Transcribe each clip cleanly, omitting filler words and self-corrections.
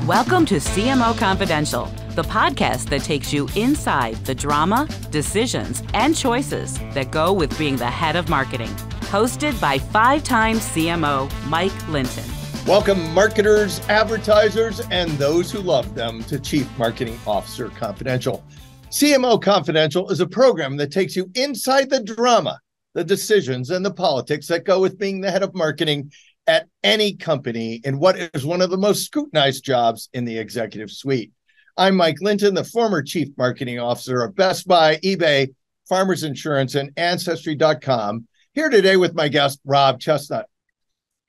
Welcome to CMO Confidential, the podcast that takes you inside the drama, decisions, and choices that go with being the head of marketing. Hosted by five-time CMO Mike Linton. Welcome marketers, advertisers, and those who love them to Chief Marketing Officer Confidential. CMO Confidential is a program that takes you inside the drama, the decisions, and the politics that go with being the head of marketing at any company in what is one of the most scrutinized jobs in the executive suite. I'm Mike Linton, the former Chief Marketing Officer of Best Buy, eBay, Farmers Insurance, and Ancestry.com, here today with my guest, Rob Chesnut.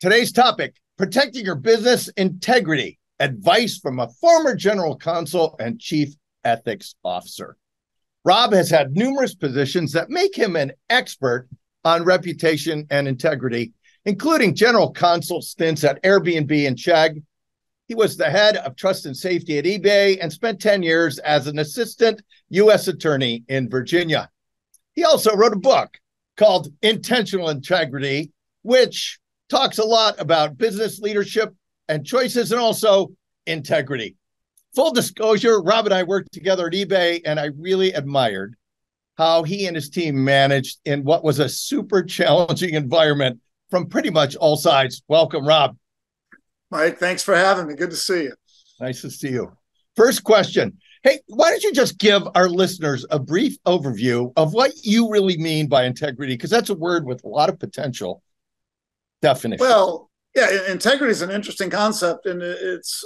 Today's topic, protecting your business integrity, advice from a former General Counsel and Chief Ethics Officer. Rob has had numerous positions that make him an expert on reputation and integrity, including General Counsel stints at Airbnb and Chegg. He was the head of Trust and Safety at eBay and spent 10 years as an assistant U.S. attorney in Virginia. He also wrote a book called Intentional Integrity, which talks a lot about business leadership and choices and also integrity. Full disclosure, Rob and I worked together at eBay, and I really admired how he and his team managed in what was a super challenging environment from pretty much all sides. Welcome, Rob. Mike, thanks for having me. Good to see you. Nice to see you. First question. Hey, why don't you just give our listeners a brief overview of what you really mean by integrity? Because that's a word with a lot of potential definition. Well, yeah, integrity is an interesting concept, and it's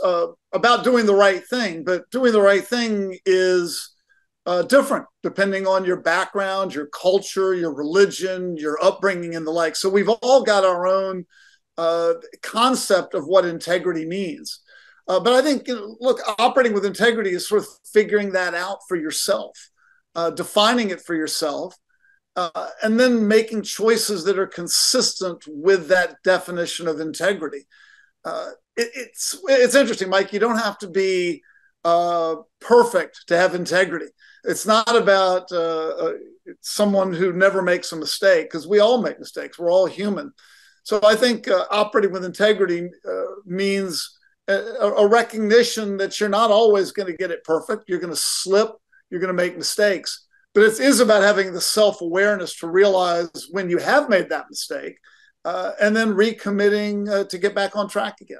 about doing the right thing. But doing the right thing is different depending on your background, your culture, your religion, your upbringing, and the like. So we've all got our own concept of what integrity means. But I think, look, operating with integrity is sort of figuring that out for yourself, defining it for yourself, and then making choices that are consistent with that definition of integrity. It's interesting, Mike. You don't have to be perfect to have integrity. It's not about someone who never makes a mistake, because we all make mistakes. We're all human. So I think operating with integrity means a recognition that you're not always going to get it perfect. You're going to slip. You're going to make mistakes. But it is about having the self-awareness to realize when you have made that mistake and then recommitting to get back on track again.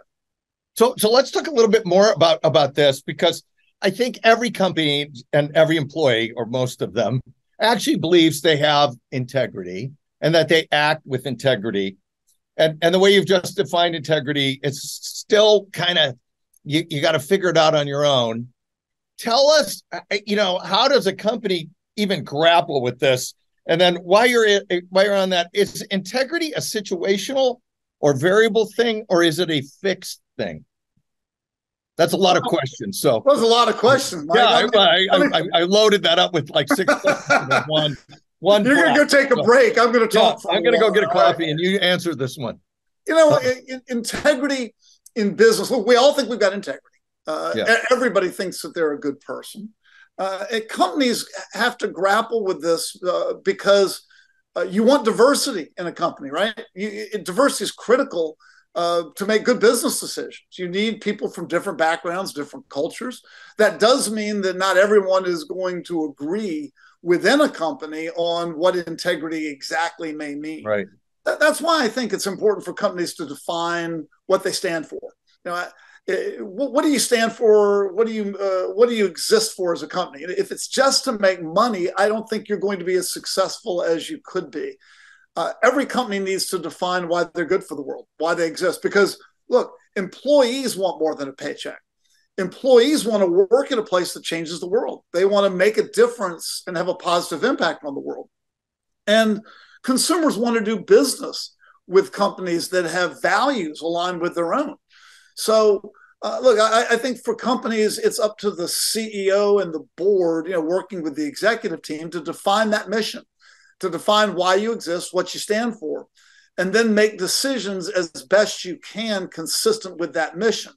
So let's talk a little bit more about this, because I think every company and every employee, or most of them, actually believes they have integrity and that they act with integrity. And the way you've just defined integrity, it's still kind of, you got to figure it out on your own. Tell us, how does a company even grapple with this? And then while you're on that, is integrity a situational or variable thing, or is it a fixed thing? That's a lot of questions. So there's a lot of questions, Mike. Yeah, I loaded that up with like 6 questions. One. You're going to go take a break. I'm going to talk. I'm going to go get a coffee, and you answer this one. Integrity in business. Look, we all think we've got integrity. Everybody thinks that they're a good person. Companies have to grapple with this because you want diversity in a company, right? Diversity is critical to make good business decisions. You need people from different backgrounds, different cultures. That does mean that not everyone is going to agree within a company on what integrity exactly may mean. Right. That's why I think it's important for companies to define what they stand for. What do you stand for? What do you exist for as a company? If it's just to make money, I don't think you're going to be as successful as you could be. Every company needs to define why they're good for the world, why they exist. Because, look, employees want more than a paycheck. Employees want to work at a place that changes the world. They want to make a difference and have a positive impact on the world. And consumers want to do business with companies that have values aligned with their own. So, look, I think for companies, it's up to the CEO and the board, working with the executive team to define that mission, to define why you exist, what you stand for, and then make decisions as best you can consistent with that mission.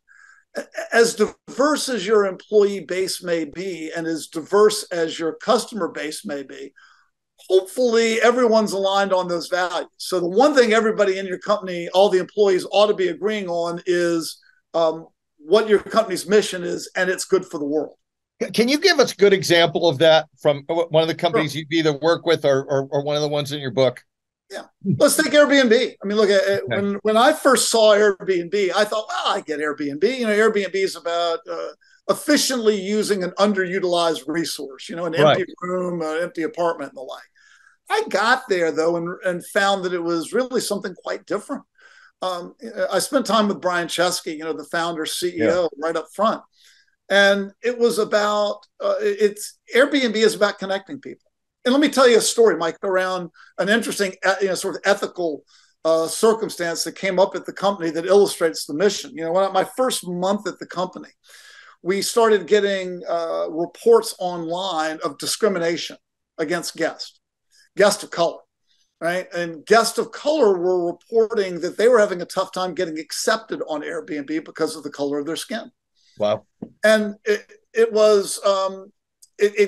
As diverse as your employee base may be and as diverse as your customer base may be, hopefully everyone's aligned on those values. So the one thing everybody in your company, all the employees ought to be agreeing on is what your company's mission is, and it's good for the world. Can you give us a good example of that from one of the companies Sure. you've either worked with or one of the ones in your book? Yeah. Let's take Airbnb. I mean, look, when I first saw Airbnb, I thought, well, I get Airbnb. Airbnb is about efficiently using an underutilized resource, an empty room, an empty apartment, and the like. I got there, though, and found that it was really something quite different. I spent time with Brian Chesky, the founder, CEO, right up front. And it was about, Airbnb is about connecting people. And let me tell you a story, Mike, around an interesting, sort of ethical circumstance that came up at the company that illustrates the mission. When my first month at the company, we started getting reports online of discrimination against guests of color, right? And guests of color were reporting that they were having a tough time getting accepted on Airbnb because of the color of their skin. Wow. And it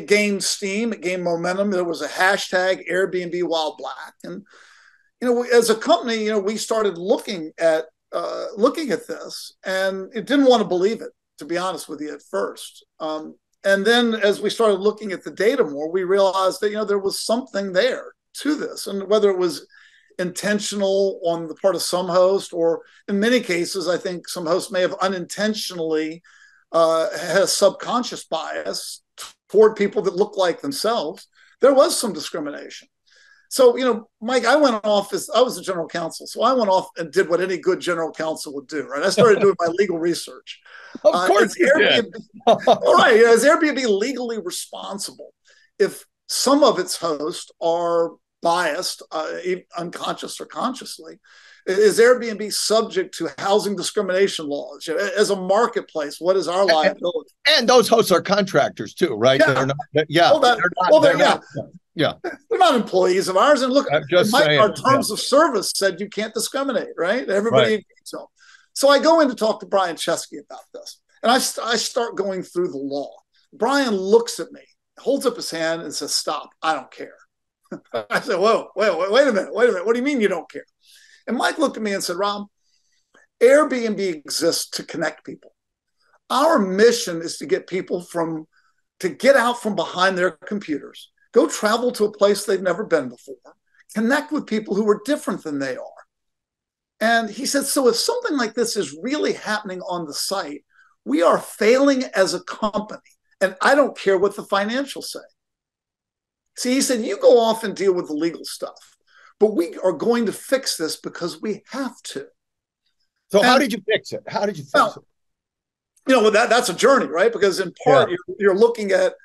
gained steam, it gained momentum. There was a hashtag Airbnb while black. And, as a company, we started looking at this, and it didn't want to believe it, to be honest with you, at first. And then as we started looking at the data more, we realized that, there was something there to this. And whether it was intentional on the part of some host, or in many cases, I think some hosts may have unintentionally had a subconscious bias toward people that look like themselves, there was some discrimination. So, Mike, I went off I was the general counsel. So I went off and did what any good general counsel would do, right? I started doing my legal research. Of course you did. All right. Is Airbnb legally responsible if some of its hosts are biased, unconscious or consciously? Is Airbnb subject to housing discrimination laws? As a marketplace, what is our liability? And those hosts are contractors too, right? Yeah. They're not. They're not employees of ours. And look, our terms of service said you can't discriminate, right? Everybody. Right. So I go in to talk to Brian Chesky about this, and I start going through the law. Brian looks at me, holds up his hand, and says, "Stop! I don't care." I said, "Whoa, wait a minute. What do you mean you don't care?" And Mike looked at me and said, "Rob, Airbnb exists to connect people. Our mission is to get people to get out from behind their computers, go travel to a place they've never been before, connect with people who are different than they are." And he said, so if something like this is really happening on the site, we are failing as a company. And I don't care what the financials say. See, he said, you go off and deal with the legal stuff, but we are going to fix this because we have to. So how did you fix it? That's a journey, right? Because in part, you're looking at,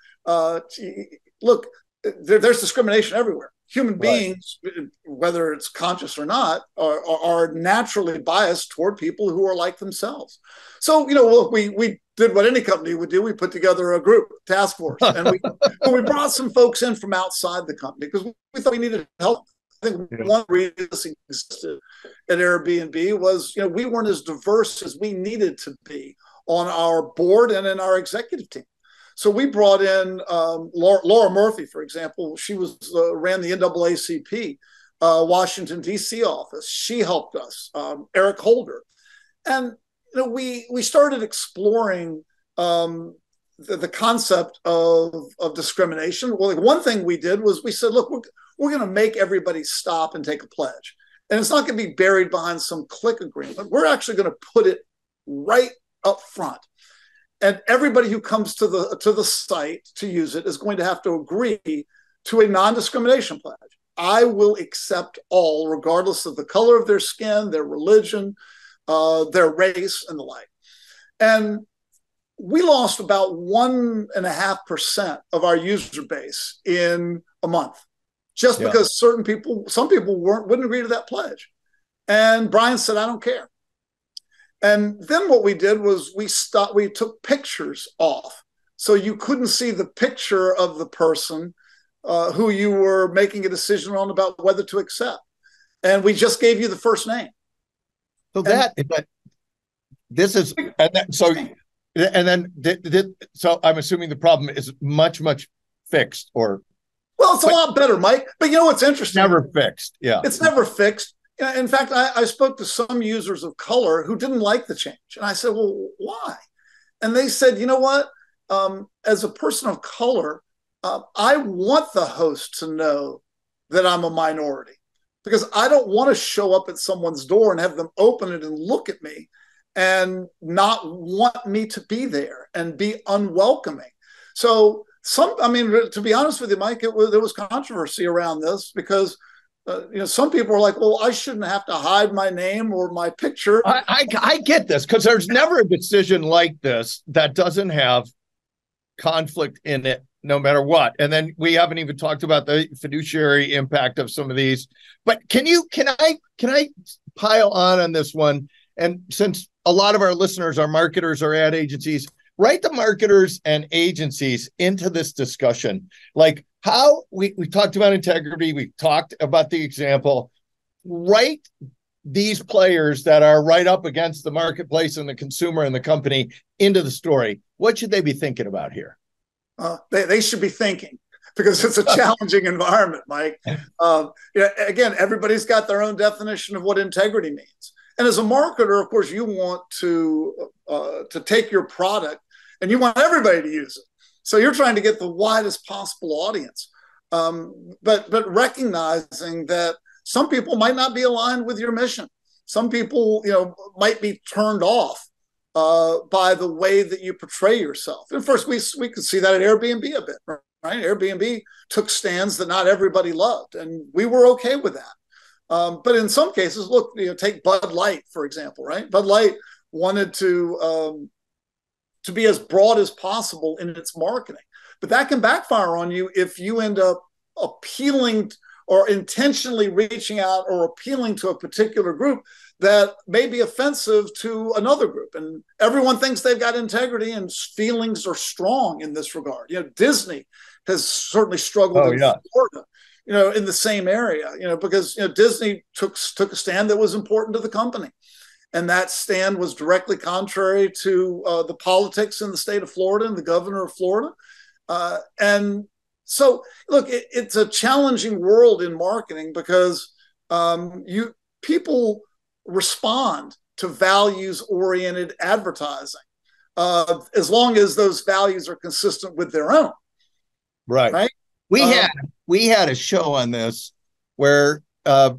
there's discrimination everywhere. Human beings, whether it's conscious or not, are naturally biased toward people who are like themselves. So, we did what any company would do. We put together a group, task force, and we brought some folks in from outside the company because we thought we needed help. I think one reason this existed at Airbnb was, we weren't as diverse as we needed to be on our board and in our executive team. So we brought in Laura Murphy, for example. She ran the NAACP Washington, D.C. office. She helped us, Eric Holder. And we started exploring the concept of discrimination. Well, one thing we did was we said, look, we're going to make everybody stop and take a pledge. And it's not going to be buried behind some click agreement. We're actually going to put it right up front. And everybody who comes to the site to use it is going to have to agree to a non-discrimination pledge. I will accept all, regardless of the color of their skin, their religion, their race, and the like. And we lost about 1.5% of our user base in a month, just because some people wouldn't agree to that pledge. And Brian said, I don't care. And then what we did was we took pictures off. So you couldn't see the picture of the person who you were making a decision on about whether to accept. And we just gave you the first name. So so I'm assuming the problem is much fixed, or. Well, it's a lot better, Mike. But you know what's interesting? Never fixed. Yeah. It's never fixed. In fact, I spoke to some users of color who didn't like the change. And I said, well, why? And they said, you know what? As a person of color, I want the host to know that I'm a minority, because I don't want to show up at someone's door and have them open it and look at me and not want me to be there and be unwelcoming. So to be honest with you, Mike, there was controversy around this because some people are like, well, I shouldn't have to hide my name or my picture. I get this, because there's never a decision like this that doesn't have conflict in it, no matter what. And then we haven't even talked about the fiduciary impact of some of these. But can I pile on this one? And since a lot of our listeners are marketers or ad agencies, write the marketers and agencies into this discussion. Like how we talked about integrity, we talked about the example. Write these players that are right up against the marketplace and the consumer and the company into the story. What should they be thinking about here? They should be thinking, because it's a challenging environment, Mike. Again, everybody's got their own definition of what integrity means. And as a marketer, of course, you want to take your product and you want everybody to use it. So you're trying to get the widest possible audience, but recognizing that some people might not be aligned with your mission. Some people, might be turned off by the way that you portray yourself. And first, we could see that at Airbnb a bit, right? Airbnb took stands that not everybody loved, and we were okay with that. But in some cases, look, take Bud Light, for example, right? Bud Light wanted to be as broad as possible in its marketing, but that can backfire on you if you end up appealing or intentionally reaching out or appealing to a particular group that may be offensive to another group. And everyone thinks they've got integrity, and feelings are strong in this regard. Disney has certainly struggled in Florida, in the same area, because Disney took a stand that was important to the company. And that stand was directly contrary to the politics in the state of Florida and the governor of Florida. And so, look, it's a challenging world in marketing, because people respond to values-oriented advertising as long as those values are consistent with their own. Right. We had a show on this where a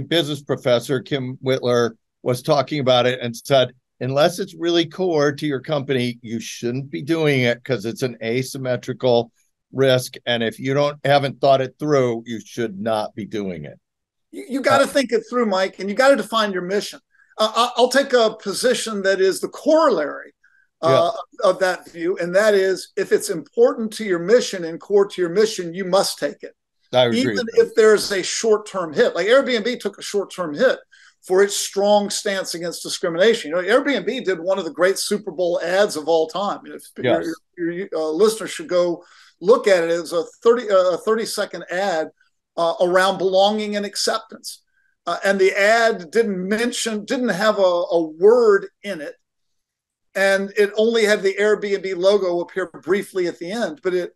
business professor, Kim Whitler, was talking about it and said, unless it's really core to your company, you shouldn't be doing it, because it's an asymmetrical risk. And if you haven't thought it through, you should not be doing it. You got to think it through, Mike, and you got to define your mission. I'll take a position that is the corollary of that view, and that is, if it's important to your mission and core to your mission, you must take it. I agree. Even if there's a short-term hit. Like Airbnb took a short-term hit for its strong stance against discrimination. Airbnb did one of the great Super Bowl ads of all time. Your listeners should go look at it. It was a 30-second ad around belonging and acceptance. And the ad didn't have a word in it. And it only had the Airbnb logo appear briefly at the end, but it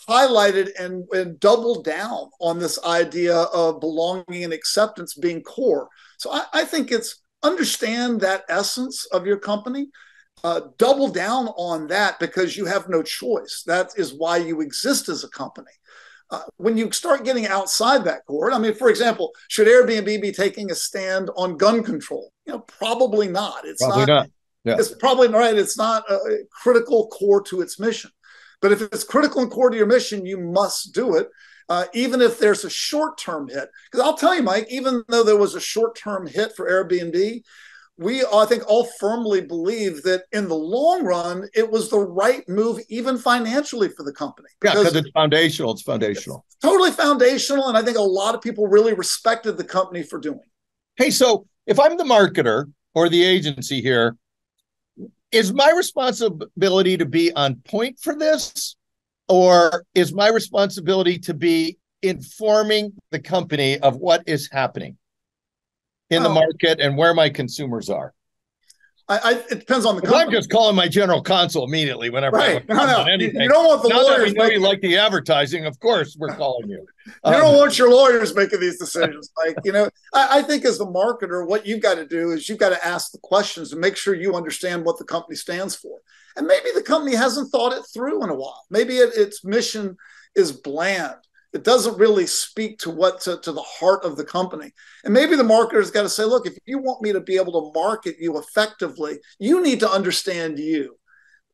highlighted and doubled down on this idea of belonging and acceptance being core. So I think it's understand that essence of your company, double down on that, because you have no choice. That is why you exist as a company. When you start getting outside that core, for example, should Airbnb be taking a stand on gun control? Probably not. Probably not. Yeah. It's probably right. It's not a critical core to its mission. But if it's critical and core to your mission, you must do it, even if there's a short-term hit. Because I'll tell you, Mike, even though there was a short-term hit for Airbnb, I think all firmly believe that in the long run, it was the right move, even financially, for the company. Because it's foundational. It's foundational. It's totally foundational. And I think a lot of people really respected the company for doing it. Hey, so if I'm the marketer or the agency here, is my responsibility to be on point for this, or is my responsibility to be informing the company of what is happening in the market and where my consumers are? It depends on the company. I'm company. just calling my general counsel immediately whenever I want on anything. You don't want the lawyers. That we know you like the advertising, of course, we're calling you. You don't want your lawyers making these decisions. I think as the marketer, what you've got to do is you've got to ask the questions and make sure you understand what the company stands for. And maybe the company hasn't thought it through in a while. Maybe its mission is bland. It doesn't really speak to the heart of the company. And maybe the marketer's got to say, look, if you want me to be able to market you effectively, you need to understand you.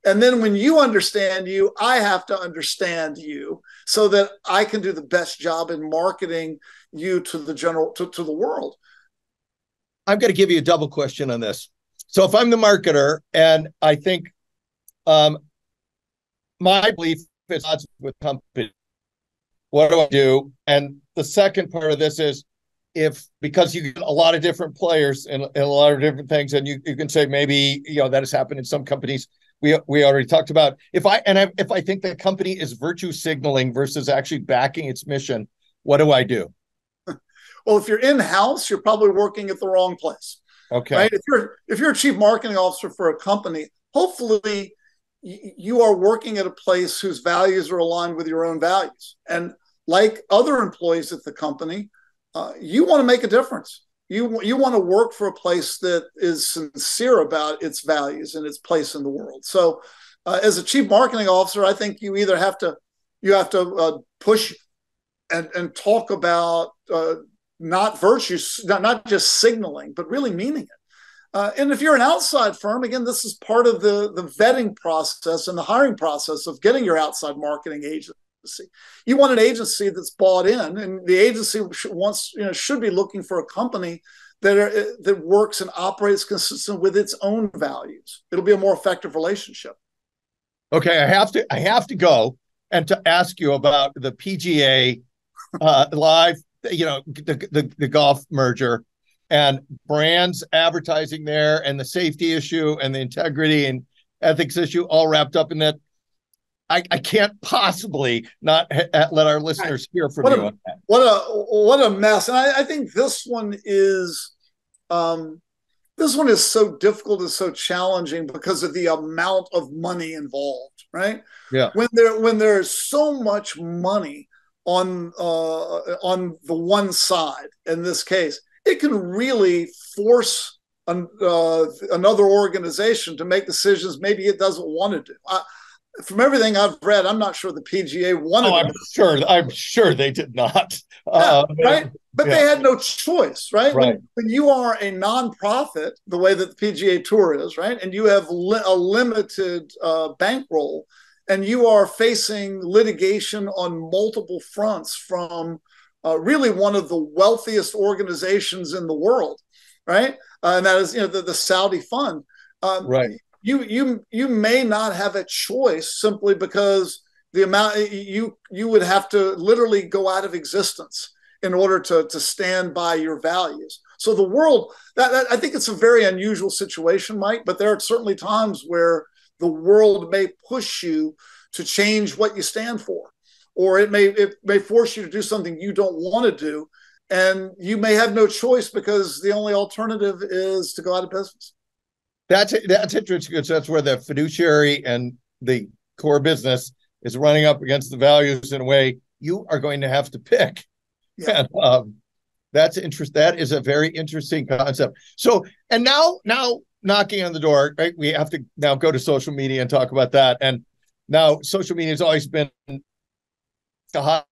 And then when you understand you, I have to understand you so that I can do the best job in marketing you to the world. I'm going to give you a double question on this. So if I'm the marketer and I think my belief is odds with company, what do I do? And the second part of this is because you get a lot of different players and a lot of different things, and you can say maybe that has happened in some companies. We already talked about if I think the company is virtue signaling versus actually backing its mission, what do I do? Well, if you're in-house, you're probably working at the wrong place. Okay. Right? If you're a chief marketing officer for a company, hopefully you are working at a place whose values are aligned with your own values. And like other employees at the company, you want to make a difference. You want to work for a place that is sincere about its values and its place in the world. So as a chief marketing officer, I think you either have to push and talk about not virtues, not just signaling, but really meaning it. And if you're an outside firm, again, this is part of the vetting process and the hiring process of getting your outside marketing agency. You want an agency that's bought in, and the agency should be looking for a company that works and operates consistent with its own values. It'll be a more effective relationship. Okay, I have to go and to ask you about the PGA live, the golf merger and brands advertising there and the safety issue and the integrity and ethics issue all wrapped up in that. I can't possibly not let our listeners hear from you on that. What a mess. And I think this one is so difficult and so challenging because of the amount of money involved, right? Yeah. When there's so much money on the one side, in this case, it can really force another organization to make decisions maybe it doesn't want to do. From everything I've read, I'm not sure the PGA wanted. I'm sure they did not. Right, but they had no choice, right? Right. When you are a nonprofit, the way that the PGA Tour is, right, and you have a limited bankroll, and you are facing litigation on multiple fronts from really one of the wealthiest organizations in the world, right? And that is, the Saudi fund, right. You may not have a choice simply because the amount you would have to literally go out of existence in order to stand by your values. So the world, that I think it's a very unusual situation, Mike, but there are certainly times where the world may push you to change what you stand for, or it may force you to do something you don't want to do, and you may have no choice because the only alternative is to go out of business. That's interesting because that's where the fiduciary and the core business is running up against the values in a way you are going to have to pick. Yeah. And, that's interesting. That is a very interesting concept. So, and now knocking on the door, right? We have to now go to social media and talk about that. And now social media has always been hot.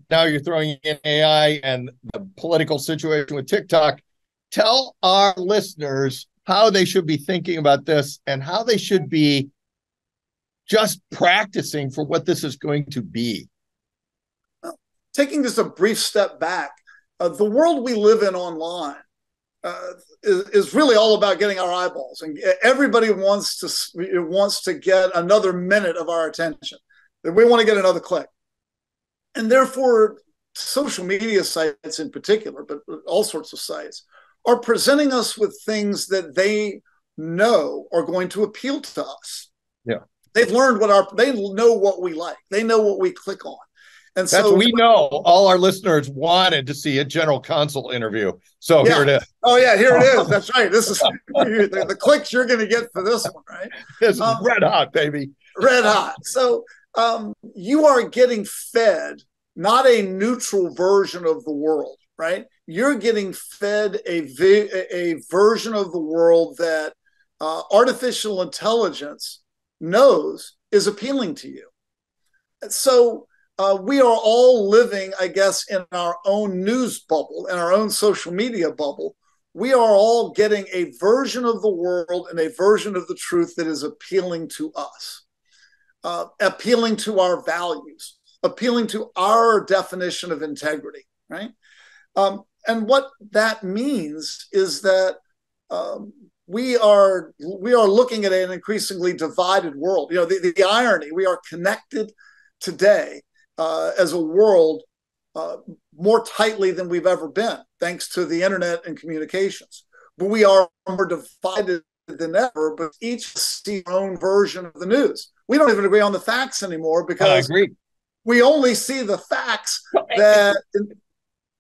Now you're throwing in AI and the political situation with TikTok. Tell our listeners how they should be thinking about this and how they should be just practicing for what this is going to be. Well, taking just a brief step back, the world we live in online is really all about getting our eyeballs, and everybody wants to get another minute of our attention. We want to get another click, and therefore, social media sites in particular, but all sorts of sites, are presenting us with things that they know are going to appeal to us. Yeah. They've learned they know what we like. They know what we click on. And That's so we know all our listeners wanted to see a general counsel interview. So yeah. here it is. Oh yeah, here it is. That's right. This is the clicks you're going to get for this one, right? It's red hot, baby. Red hot. So you are getting fed not a neutral version of the world, right? You're getting fed a version of the world that artificial intelligence knows is appealing to you. So we are all living, I guess, in our own news bubble, in our own social media bubble. We are all getting a version of the world and a version of the truth that is appealing to us, appealing to our values, appealing to our definition of integrity, right? And what that means is that we are looking at an increasingly divided world. You know, the irony, we are connected today as a world more tightly than we've ever been, thanks to the internet and communications. But we are more divided than ever, but each sees their own version of the news. We don't even agree on the facts anymore because we only see the facts that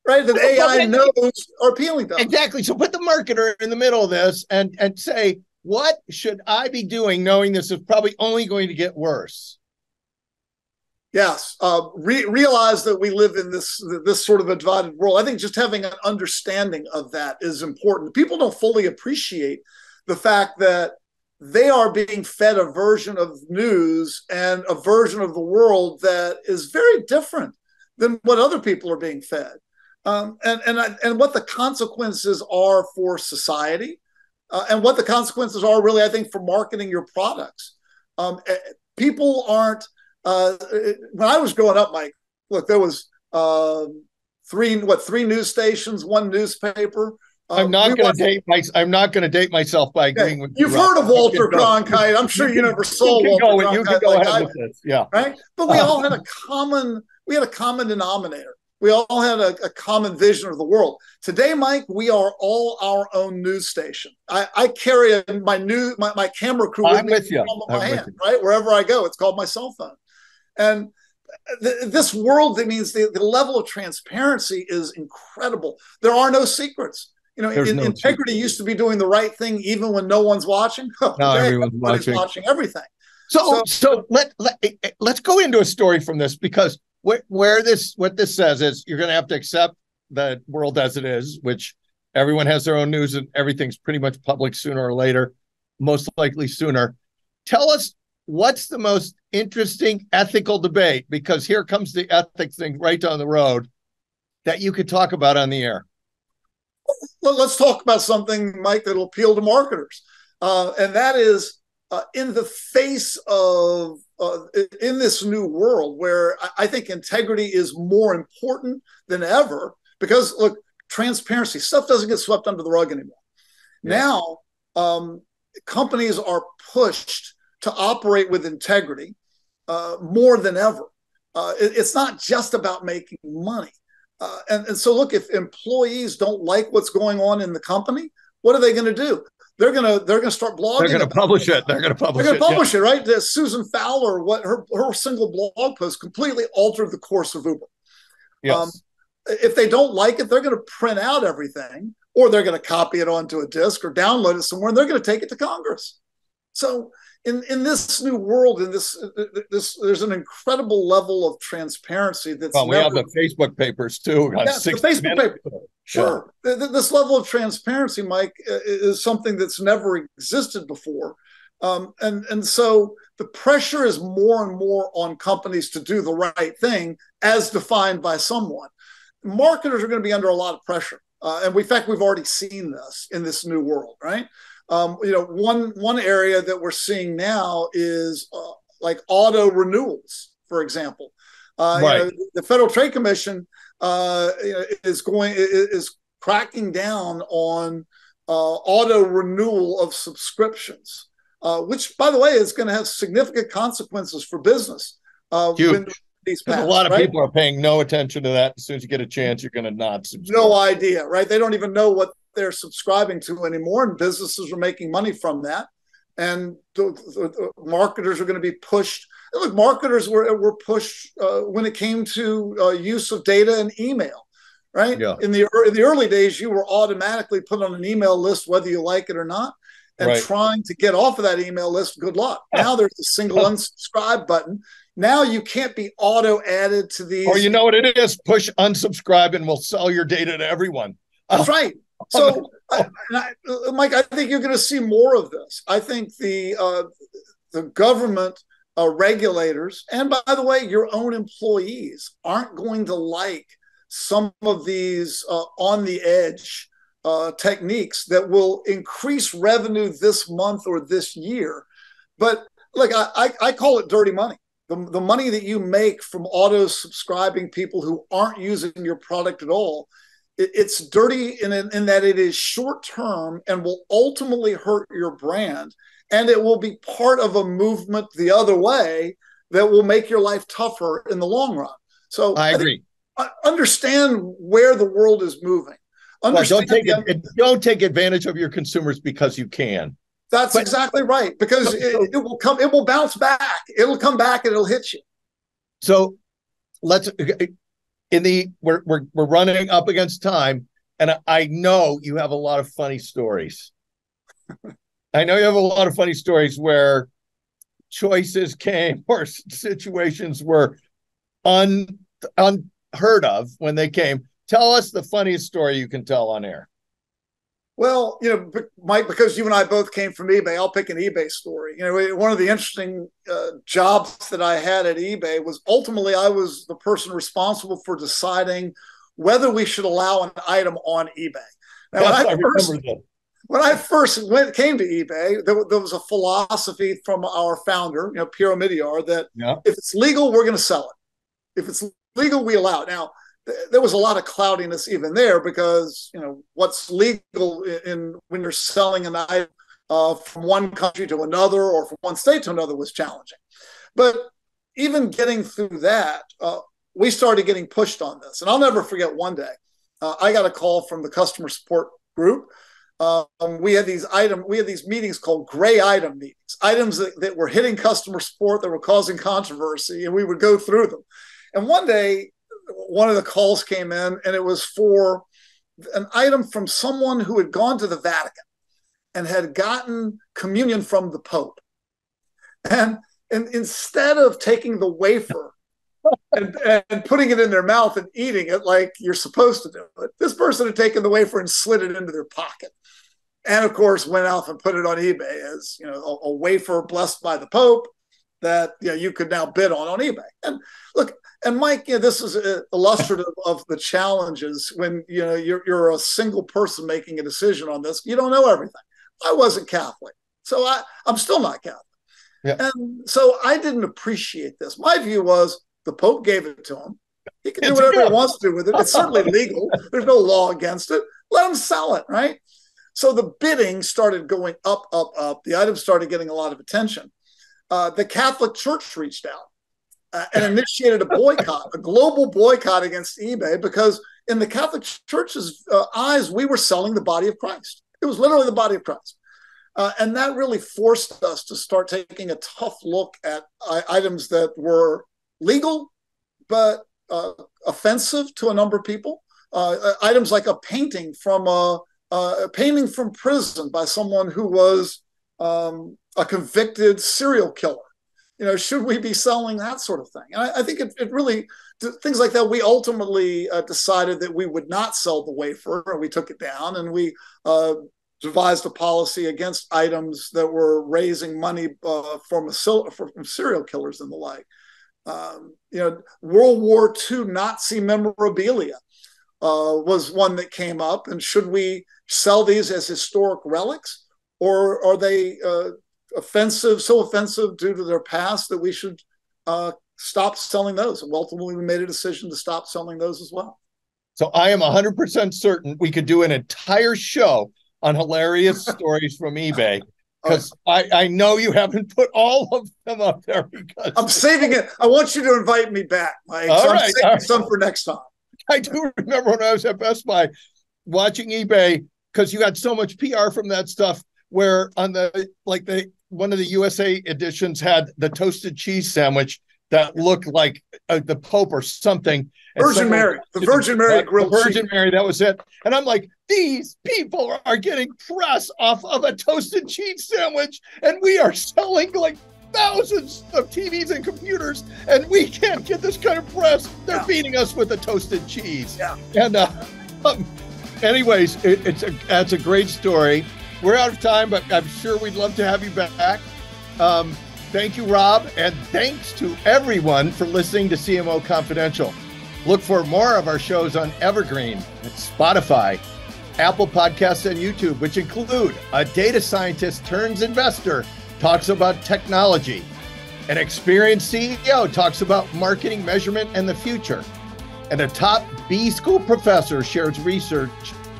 AI knows are appealing to us. Exactly. So put the marketer in the middle of this and say, what should I be doing knowing this is probably only going to get worse? Yes. Realize that we live in this sort of a divided world. I think just having an understanding of that is important. People don't fully appreciate the fact that they are being fed a version of news and a version of the world that is very different than what other people are being fed. And what the consequences are for society and what the consequences are really, I think, for marketing your products. People aren't, when I was growing up, Mike, look, there was three news stations, one newspaper. I'm not going to date myself by agreeing with you. You've heard of Walter Cronkite. I'm sure you never saw Walter Cronkite. You can go ahead with this. Yeah. Right. But we all had a common denominator. We all had a common vision of the world. Today, Mike, we are all our own news station. I carry my camera crew with me in the palm of my hand, right? Wherever I go, it's called my cell phone. And this world, that means the level of transparency is incredible. There are no secrets. You know, integrity used to be doing the right thing even when no one's watching. Now everyone's watching everything. So let's go into a story from this, because what this says is you're going to have to accept the world as it is, which everyone has their own news and everything's pretty much public sooner or later, most likely sooner. Tell us what's the most interesting ethical debate, because here comes the ethics thing right down the road that you could talk about on the air. Let's talk about something, Mike, that'll appeal to marketers. And that is in the face of, in this new world where I think integrity is more important than ever, because look, transparency, stuff doesn't get swept under the rug anymore. Yeah. Now, companies are pushed to operate with integrity more than ever. It's not just about making money. And so, look, if employees don't like what's going on in the company, what are they going to do? They're going to start blogging. They're going to publish it. They're going to publish it, right? Susan Fowler, what her single blog post completely altered the course of Uber. Yes. If they don't like it, they're going to print out everything, or they're going to copy it onto a disk or download it somewhere, and they're going to take it to Congress. So in this new world, in this there's an incredible level of transparency that's we have the Facebook papers too. Yeah, the Facebook paper. Sure. Yeah. This level of transparency, Mike, is something that's never existed before. And so the pressure is more and more on companies to do the right thing as defined by someone. Marketers are going to be under a lot of pressure. And in fact, we've already seen this in this new world, right? One area that we're seeing now is like auto renewals, for example. Right. The Federal Trade Commission is cracking down on auto renewal of subscriptions, which, by the way, is going to have significant consequences for business. Huge. A lot of people are paying no attention to that. As soon as you get a chance, you're going to not subscribe. No idea, right? They don't even know what they're subscribing to anymore, and businesses are making money from that. And the marketers are going to be pushed look, marketers were pushed when it came to use of data and email, right? Yeah. In the early days, you were automatically put on an email list, whether you like it or not. And trying to get off of that email list, good luck. Now there's a single unsubscribe button. Now you can't be auto added to these. Or you know what it is? Push unsubscribe and we'll sell your data to everyone. That's right. So, Mike, I think you're going to see more of this. I think the government regulators, and by the way, your own employees, aren't going to like some of these on the edge techniques that will increase revenue this month or this year. But look, I call it dirty money. The money that you make from auto subscribing people who aren't using your product at all, it's dirty in that it is short term and will ultimately hurt your brand. And it will be part of a movement the other way that will make your life tougher in the long run. So I agree. Understand where the world is moving. Well, don't take advantage of your consumers because you can. That's exactly right. Because it will come. It will bounce back. It'll come back and it'll hit you. So we're running up against time, and I know you have a lot of funny stories. I know you have a lot of funny stories where choices came or situations were unheard of when they came. Tell us the funniest story you can tell on air. Well, Mike, because you and I both came from eBay, I'll pick an eBay story. One of the interesting jobs that I had at eBay was ultimately I was the person responsible for deciding whether we should allow an item on eBay. Now, when I first came to eBay, there was a philosophy from our founder, Piero Midiar, that if it's legal, we're going to sell it. If it's legal, we allow it. Now, there was a lot of cloudiness even there because, what's legal when you're selling an item from one country to another or from one state to another was challenging. But even getting through that, we started getting pushed on this. And I'll never forget one day, I got a call from the customer support group. We had these meetings called gray item meetings, items that were hitting customer support that were causing controversy, and we would go through them. And one day, one of the calls came in, and it was for an item from someone who had gone to the Vatican and had gotten communion from the Pope. And instead of taking the wafer and putting it in their mouth and eating it like you're supposed to do it, this person had taken the wafer and slid it into their pocket. And of course, went out and put it on eBay as a wafer blessed by the Pope that you could now bid on eBay. And look, and Mike, this is illustrative of the challenges when you're a single person making a decision on this. You don't know everything. I wasn't Catholic, so I'm still not Catholic, and so I didn't appreciate this. My view was the Pope gave it to him. He can do whatever he wants to do with it. It's certainly legal. There's no law against it. Let him sell it, right? So the bidding started going up, up, up. The item started getting a lot of attention. The Catholic Church reached out and initiated a boycott, a global boycott against eBay, because in the Catholic Church's eyes, we were selling the body of Christ. It was literally the body of Christ. And that really forced us to start taking a tough look at items that were legal, but offensive to a number of people. Items like a painting from prison by someone who was a convicted serial killer. Should we be selling that sort of thing? And I think it really, things like that, we ultimately decided that we would not sell the wafer, and we took it down, and we devised a policy against items that were raising money from serial killers and the like. World War II Nazi memorabilia was one that came up, and should we sell these as historic relics, or are they so offensive due to their past that we should stop selling those? And ultimately, we made a decision to stop selling those as well. So I am 100% certain we could do an entire show on hilarious stories from eBay, because I know you haven't put all of them up there. Because I'm saving it. I want you to invite me back, Mike. I'm saving some for next time. I do remember when I was at Best Buy watching eBay, because you got so much PR from that stuff, where on the one of the USA editions had the toasted cheese sandwich that looked like the Pope or something. Virgin Mary, the Virgin Mary grilled cheese. Virgin Mary, that was it. And I'm like, these people are getting press off of a toasted cheese sandwich, and we are selling like thousands of TVs and computers, and we can't get this kind of press. They're feeding us with a toasted cheese. Yeah. And anyways, that's a great story. We're out of time, but I'm sure we'd love to have you back. Thank you, Rob, and thanks to everyone for listening to CMO Confidential. Look for more of our shows on Evergreen, Spotify, Apple Podcasts, and YouTube, which include a data scientist turns investor talks about technology, an experienced CEO talks about marketing measurement and the future, and a top B school professor shares research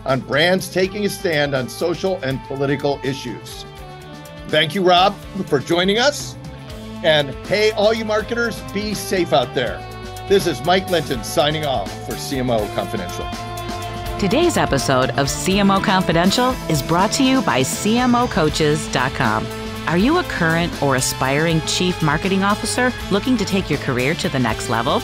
on brands taking a stand on social and political issues. Thank you, Rob, for joining us. And hey, all you marketers, be safe out there. This is Mike Linton signing off for CMO Confidential. Today's episode of CMO Confidential is brought to you by CMOcoaches.com. Are you a current or aspiring chief marketing officer looking to take your career to the next level?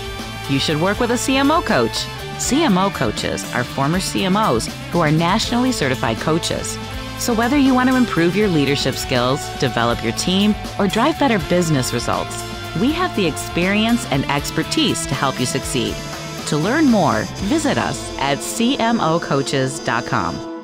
You should work with a CMO coach. CMO coaches are former CMOs who are nationally certified coaches. So whether you want to improve your leadership skills, develop your team, or drive better business results, we have the experience and expertise to help you succeed. To learn more, visit us at CMOcoaches.com.